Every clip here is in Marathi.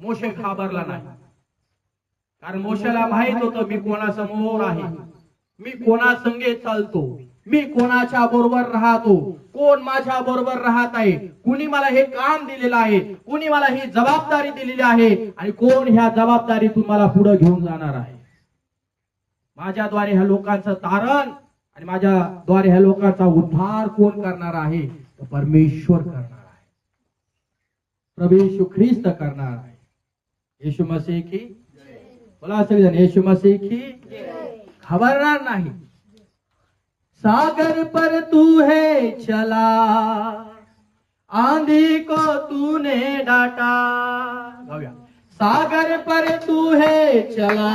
मोशे घाबरला नाही, कारण मोशेला माहित होतं मी कोणासमोर आहे, मी कोणासंगे चालतो, मी कोणाच्या बरोबर राहतो, कोण माझ्या बरोबर राहत आहे, कुणी मला हे काम दिलेलं आहे, कुणी मला ही जबाबदारी दिलेली आहे आणि कोण ह्या जबाबदारीतून मला पुढे घेऊन जाणार आहे. माझ्याद्वारे ह्या लोकांचं तारण आणि माझ्याद्वारे ह्या लोकांचा उद्धार कोण करणार आहे? तर परमेश्वर करणार आहे, प्रभू येशू ख्रिस्त करणार आहे. येशू मसीह की बोला सगळेजण, येशू मसीह की घबरणार नाही. सागर पर तू है चला, आंधी को तूने डांटा. गाऊया. सागर पर तू है चला,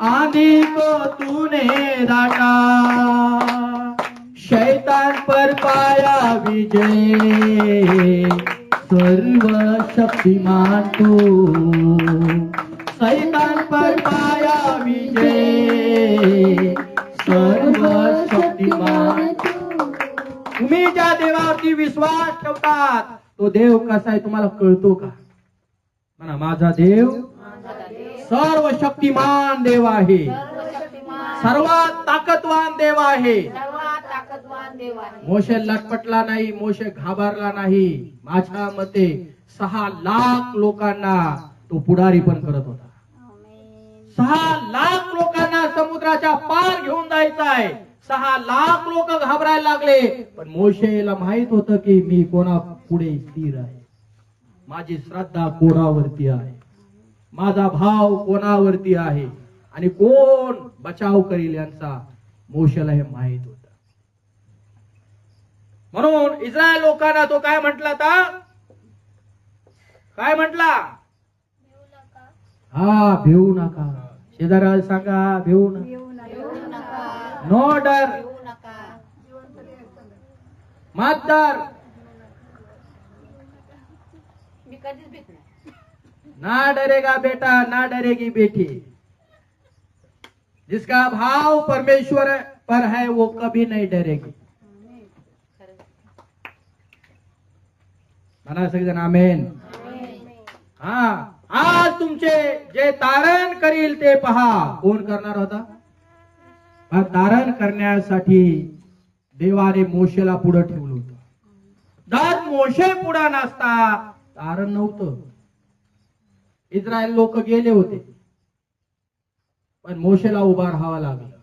आंधी को तूने डांटा, शैतान पर पाया विजय, सर्व शक्तिमान तू. शैतान पर पाया विजय, सर्व शक्तिमान. तुम्ही ज्या देवावरती विश्वास ठेवतात तो देव कसा आहे तुम्हाला कळतो का? म्हणा, माझा देव सर्व शक्तिमान देव आहे, सर्वात ताकदवान देव आहे. मोशे लटपटला नाही, मोशे घाबरला नाही. माझ्या मते 6 लाख लोकांना तो पुढारी पण करत होता. 6 लाख लोकांना समुद्राच्या पार घेऊन जायचं आहे. 6 लाख लोक घाबरायला लागले, पण मोशेला माहित होतं की मी कोणा पुढे स्थिर आहे, माझी श्रद्धा कोणावरती आहे, माझा भाव कोणावरती आहे आणि कोण बचाव करील यांचा मोशेला हे माहित होतं. म्हणून इस्रायल लोकांना तो काय म्हटला था? काय म्हटला? हा, भिवू नका. शेजाऱ्याला सांगा, भिवू नका. नो डर मत डर. ना डरेगा बेटा, ना डरेगी बेटी. जिसका भाव परमेश्वर पर है वो कभी नहीं डरेगी. म्हणा सगळेजण आमेन. हा, आज तुमचे जे तारण करील ते पहा. कोण करणार होता? तारण करण्यासाठी देवाने मोशेला पुढे ठेवलं होतं. जर मोशे पुढे नसता तारण नव्हतं. इस्रायल लोक गेले होते, पण मोशेला उभा राहावं लागलं.